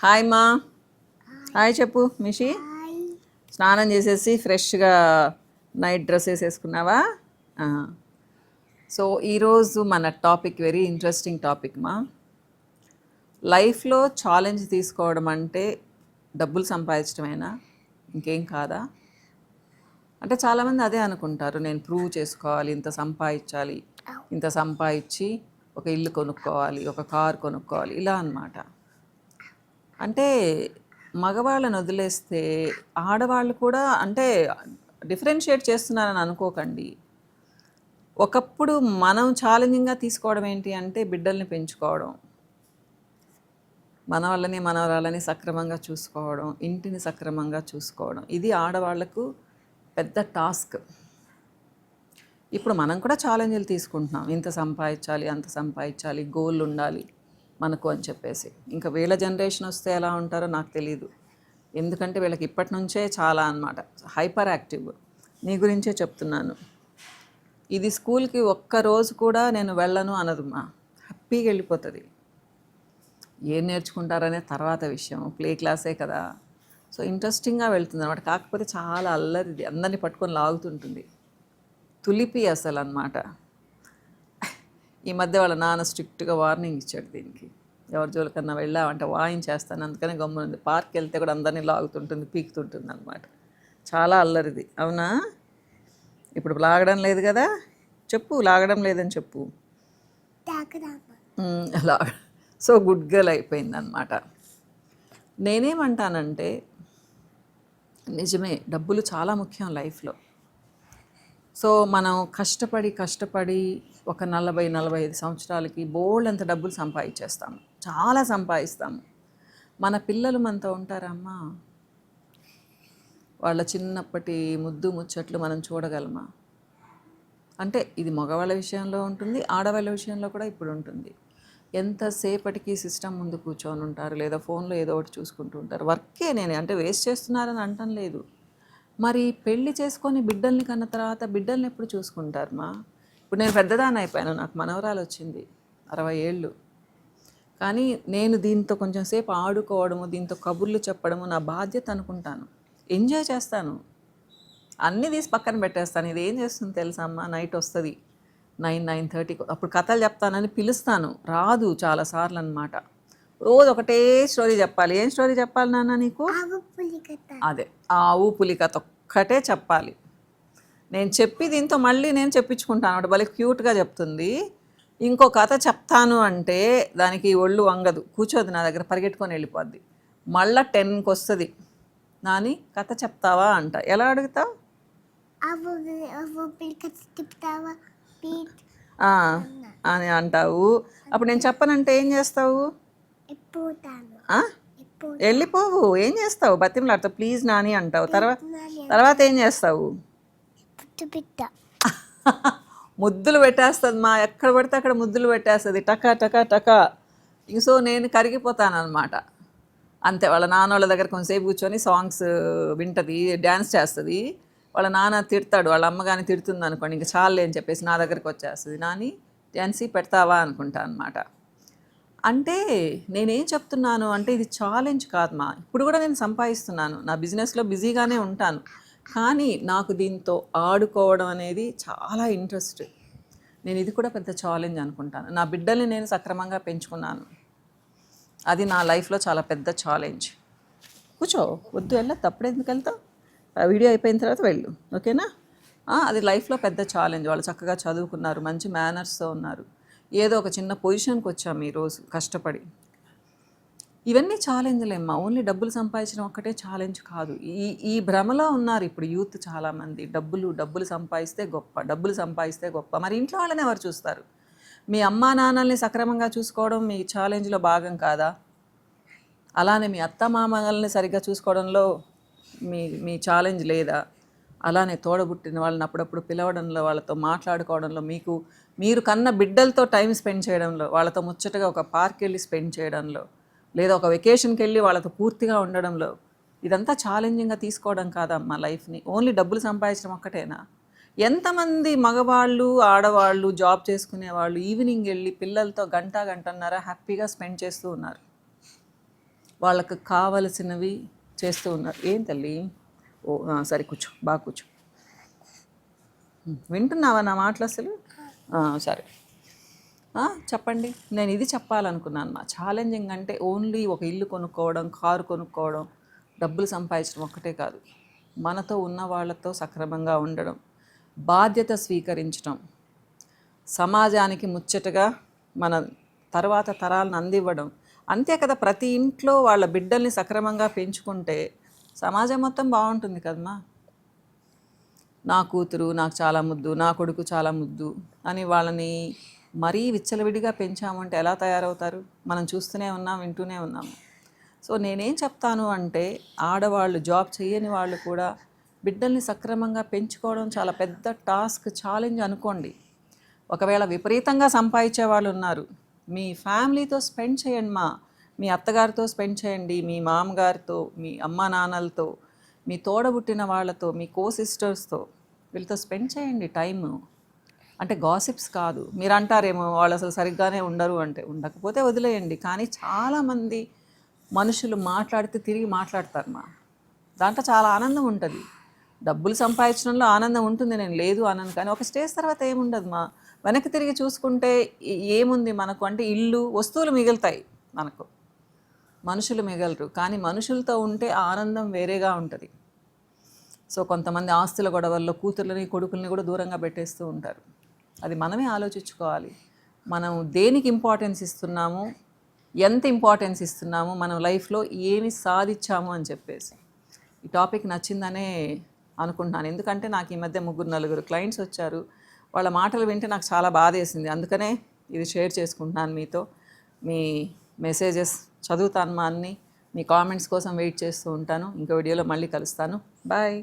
Hi మా. Hi చెప్పు మిషి. స్నానం చేసేసి ఫ్రెష్గా నైట్ డ్రెస్ వేసేసుకున్నావా? ఆ. సో ఈరోజు మన టాపిక్ వెరీ ఇంట్రెస్టింగ్ టాపిక్ మా. లైఫ్లో ఛాలెంజ్ తీసుకోవడం అంటే డబ్బులు సంపాదించడమేనా, ఇంకేం కాదా? అంటే చాలామంది అదే అనుకుంటారు, నేను ప్రూవ్ చేసుకోవాలి, ఇంత సంపాదించాలి, ఇంత సంపాదించి ఒక ఇల్లు కొనుక్కోవాలి, ఒక కారు కొనుక్కోవాలి, ఇలా అన్నమాట. అంటే మగవాళ్ళని వదిలేస్తే ఆడవాళ్ళు కూడా అంటే డిఫరెన్షియేట్ చేస్తున్నారని అనుకోకండి. ఒకప్పుడు మనం ఛాలెంజింగ్గా తీసుకోవడం ఏంటి అంటే బిడ్డల్ని పెంచుకోవడం, మన వాళ్ళని మనవరాలని సక్రమంగా చూసుకోవడం, ఇంటిని సక్రమంగా చూసుకోవడం, ఇది ఆడవాళ్లకు పెద్ద టాస్క్. ఇప్పుడు మనం కూడా ఛాలెంజ్లు తీసుకుంటున్నాం, ఇంత సంపాదించాలి, అంత సంపాదించాలి, గోల్ ఉండాలి మనకు అని చెప్పేసి. ఇంకా వీళ్ళ జనరేషన్ వస్తే ఎలా ఉంటారో నాకు తెలీదు, ఎందుకంటే వీళ్ళకి ఇప్పటి నుంచే చాలా అన్నమాట హైపర్ యాక్టివ్. నీ గురించే చెప్తున్నాను. ఇది స్కూల్కి ఒక్కరోజు కూడా నేను వెళ్ళను అనదుమా, హ్యాపీగా వెళ్ళిపోతుంది. ఏం నేర్చుకుంటారనే తర్వాత విషయం, ప్లే క్లాసే కదా. సో ఇంట్రెస్టింగ్గా వెళ్తుంది అనమాట. కాకపోతే చాలా అల్లరిది, అందరినీ పట్టుకొని లాగుతుంటుంది, తులిపి అసలు అన్నమాట. ఈ మధ్య వాళ్ళ నాన్న స్ట్రిక్ట్గా వార్నింగ్ ఇచ్చాడు దీనికి, ఎవరి జోలికన్నా వెళ్ళామంటే వాయించేస్తాను, అందుకని గమ్మునుంది. పార్క్ వెళ్తే కూడా అందరినీ లాగుతుంటుంది, పీకుతుంటుంది అనమాట. చాలా అల్లరిది. అవునా? ఇప్పుడు లాగడం లేదు కదా, చెప్పు లాగడం లేదని చెప్పు. లాగ సో గుడ్ గర్ల్ అయిపోయింది అనమాట. నేనేమంటానంటే నిజమే, డబ్బులు చాలా ముఖ్యం లైఫ్లో. సో మనం కష్టపడి ఒక 40-45 సంవత్సరాలకి బోల్డ్ అంత డబ్బులు సంపాదించేస్తాము, చాలా సంపాదిస్తాము. మన పిల్లలు మనతో ఉంటారమ్మా, వాళ్ళ చిన్నప్పటి ముద్దు ముచ్చట్లు మనం చూడగలమా? అంటే ఇది మగవాళ్ళ విషయంలో ఉంటుంది, ఆడవాళ్ళ విషయంలో కూడా ఇప్పుడు ఉంటుంది. ఎంతసేపటికి సిస్టమ్ ముందు కూర్చొని ఉంటారు, లేదా ఫోన్లో ఏదో ఒకటి చూసుకుంటూ ఉంటారు. వర్కే, నేను అంటే వేస్ట్ చేస్తున్నారని అంటం లేదు. మరి పెళ్లి చేసుకొని బిడ్డల్ని కన్న తర్వాత బిడ్డల్ని ఎప్పుడు చూసుకుంటారు మా? ఇప్పుడు నేను పెద్దదాన్ని అయిపోయాను, నాకు మనవరాలు వచ్చింది, 60 ఏళ్ళు. కానీ నేను దీంతో కొంచెం సేపు ఆడుకోవడము, దీంతో కబుర్లు చెప్పడము నా బాధ్యత అనుకుంటాను. ఎంజాయ్ చేస్తాను, అన్నీ తీసి పక్కన పెట్టేస్తాను. ఇది ఏం చేస్తుంది తెలుసా అమ్మ, నైట్ వస్తుంది 9-9:30, అప్పుడు కథలు చెప్తానని పిలుస్తాను, రాదు చాలాసార్లు అనమాట. రోజు ఒకటే స్టోరీ చెప్పాలి. ఏం స్టోరీ చెప్పాలి నాన్న నీకు? అదే ఆవు పులి కథ ఒక్కటే చెప్పాలి. నేను చెప్పి దీంతో మళ్ళీ నేను చెప్పించుకుంటాను అన్నమాట. భలే క్యూట్గా చెప్తుంది. ఇంకో కథ చెప్తాను అంటే దానికి ఒళ్ళు వంగదు, కూర్చోదు నా దగ్గర, పరిగెట్టుకొని వెళ్ళిపోద్ది. మళ్ళీ 10కి వస్తుంది, నాని కథ చెప్తావా అంట. ఎలా అడుగుతావు అని అంటావు. అప్పుడు నేను చెప్పనంటే ఏం చేస్తావు? వెళ్ళిపోవు. ఏం చేస్తావు? బతిమలాడతావు, ప్లీజ్ నాని అంటావు. తర్వాత ఏం చేస్తావు? ముద్దులు పెట్టేస్తుంది మా, ఎక్కడ పడితే అక్కడ ముద్దులు పెట్టేస్తుంది, టకా టకా టకా. సో నేను కరిగిపోతాను అనమాట. అంతే. వాళ్ళ నాన్న వాళ్ళ దగ్గర కొంతసేపు కూర్చొని సాంగ్స్ వింటుంది, డ్యాన్స్ చేస్తుంది. వాళ్ళ నాన్న తిడతాడు, వాళ్ళ అమ్మ కానీ తిడుతుంది అనుకోండి, ఇంకా చాలే అని చెప్పేసి నా దగ్గరికి వచ్చేస్తుంది, నాని డ్యాన్సీ పెడతావా అనుకుంటా అనమాట. అంటే నేనేం చెప్తున్నాను అంటే ఇది ఛాలెంజ్ కాదు మా. ఇప్పుడు కూడా నేను సంపాదిస్తున్నాను, నా బిజినెస్లో బిజీగానే ఉంటాను, కానీ నాకు దీంతో ఆడుకోవడం అనేది చాలా ఇంట్రెస్ట్. నేను ఇది కూడా పెద్ద ఛాలెంజ్ అనుకుంటాను. నా బిడ్డల్ని నేను సక్రమంగా పెంచుకున్నాను, అది నా లైఫ్లో చాలా పెద్ద ఛాలెంజ్. కూర్చో, వద్దు వెళ్ళదు, అప్పుడు ఎందుకు వెళ్తావు? వీడియో అయిపోయిన తర్వాత వెళ్ళు, ఓకేనా? అది లైఫ్లో పెద్ద ఛాలెంజ్. వాళ్ళు చక్కగా చదువుకున్నారు, మంచి మేనర్స్తో ఉన్నారు, ఏదో ఒక చిన్న పొజిషన్కి వచ్చాము ఈరోజు కష్టపడి. ఇవన్నీ ఛాలెంజ్లేమ్మా. ఓన్లీ డబ్బులు సంపాదించడం ఒక్కటే ఛాలెంజ్ కాదు. ఈ భ్రమలో ఉన్నారు ఇప్పుడు యూత్ చాలామంది. డబ్బులు సంపాదిస్తే గొప్ప, డబ్బులు సంపాదిస్తే గొప్ప. మరి ఇంట్లో వాళ్ళని ఎవరు చూస్తారు? మీ అమ్మా నాన్నల్ని సక్రమంగా చూసుకోవడం మీ ఛాలెంజ్లో భాగం కాదా? అలానే మీ అత్త మామల్ని సరిగ్గా చూసుకోవడంలో మీ ఛాలెంజ్ లేదా? అలానే తోడబుట్టిన వాళ్ళని అప్పుడప్పుడు పిలవడంలో, వాళ్ళతో మాట్లాడుకోవడంలో, మీరు కన్న బిడ్డలతో టైం స్పెండ్ చేయడంలో, వాళ్ళతో ముచ్చటగా ఒక పార్క్ వెళ్ళి స్పెండ్ చేయడంలో, లేదా ఒక వెకేషన్కి వెళ్ళి వాళ్ళతో పూర్తిగా ఉండడంలో, ఇదంతా ఛాలెంజింగ్గా తీసుకోవడం కాదమ్మా లైఫ్ని. ఓన్లీ డబ్బులు సంపాదించడం ఒక్కటేనా? ఎంతమంది మగవాళ్ళు ఆడవాళ్ళు జాబ్ చేసుకునే వాళ్ళు ఈవినింగ్ వెళ్ళి పిల్లలతో గంటన్నర హ్యాపీగా స్పెండ్ చేస్తూ ఉన్నారు. వాళ్ళకు కావలసినవి చేస్తూ ఉన్నారు. ఏం తల్లి? ఓ సరే కూర్చో, బాగా కూర్చో. వింటున్నావా నా మాటలు అసలు? సరే చెప్పండి. నేను ఇది చెప్పాలనుకున్నాను. మా ఛాలెంజింగ్ అంటే ఓన్లీ ఒక ఇల్లు కొనుక్కోవడం, కారు కొనుక్కోవడం, డబ్బులు సంపాదించడం ఒక్కటే కాదు. మనతో ఉన్న వాళ్ళతో సక్రమంగా ఉండడం, బాధ్యత స్వీకరించడం, సమాజానికి ముచ్చటగా మన తర్వాత తరాలను అందివ్వడం. అంతే కదా, ప్రతి ఇంట్లో వాళ్ళ బిడ్డల్ని సక్రమంగా పెంచుకుంటే సమాజం మొత్తం బాగుంటుంది కదమ్మా. నా కూతురు నాకు చాలా ముద్దు, నా కొడుకు చాలా ముద్దు అని వాళ్ళని మరీ విచ్చలవిడిగా పెంచామంటే ఎలా తయారవుతారు? మనం చూస్తూనే ఉన్నాం, వింటూనే ఉన్నాము. సో నేనేం చెప్తాను అంటే, ఆడవాళ్ళు, జాబ్ చేయని వాళ్ళు కూడా బిడ్డల్ని సక్రమంగా పెంచుకోవడం చాలా పెద్ద టాస్క్, ఛాలెంజ్ అనుకోండి. ఒకవేళ విపరీతంగా సంపాదించే వాళ్ళు ఉన్నారు, మీ ఫ్యామిలీతో స్పెండ్ చేయండి. మీ అత్తగారితో స్పెండ్ చేయండి, మీ మామగారితో, మీ అమ్మా నాన్నలతో, మీ తోడబుట్టిన వాళ్ళతో, మీ కో సిస్టర్స్తో, వీళ్ళతో స్పెండ్ చేయండి టైము. అంటే గాసిప్స్ కాదు. మీరు అంటారేమో వాళ్ళు అసలు సరిగ్గానే ఉండరు అంటే, ఉండకపోతే వదిలేయండి. కానీ చాలామంది మనుషులు మాట్లాడితే తిరిగి మాట్లాడతారు దాంట్లో చాలా ఆనందం ఉంటుంది. డబ్బులు సంపాదించడంలో ఆనందం ఉంటుంది, నేను లేదు అనను. కానీ ఒక స్టేజ్ తర్వాత ఏముండదు వెనక్కి తిరిగి చూసుకుంటే ఏముంది మనకు అంటే ఇల్లు, వస్తువులు మిగులుతాయి మనకు, మనుషులు మిగలరు. కానీ మనుషులతో ఉంటే ఆనందం వేరేగా ఉంటుంది. సో కొంతమంది ఆస్తుల గొడవల్లో కూతుర్లని, కొడుకుల్ని కూడా దూరంగా పెట్టేస్తూ ఉంటారు. అది మనమే ఆలోచించుకోవాలి. మనం దేనికి ఇంపార్టెన్స్ ఇస్తున్నాము, ఎంత ఇంపార్టెన్స్ ఇస్తున్నాము, మనం లైఫ్లో ఏమి సాధించాము అని చెప్పేసి. ఈ టాపిక్ నచ్చిందనే అనుకుంటున్నాను. ఎందుకంటే నాకు ఈ మధ్య 3-4 క్లయింట్స్ వచ్చారు. వాళ్ళ మాటలు వింటే నాకు చాలా బాధేసింది. అందుకనే ఇది షేర్ చేసుకుంటున్నాను మీతో. మీ మెసేజెస్ చదువుతాను అన్నీ. మీ కామెంట్స్ కోసం వెయిట్ చేస్తూ ఉంటాను. ఇంకో వీడియోలో మళ్ళీ కలుస్తాను. బాయ్.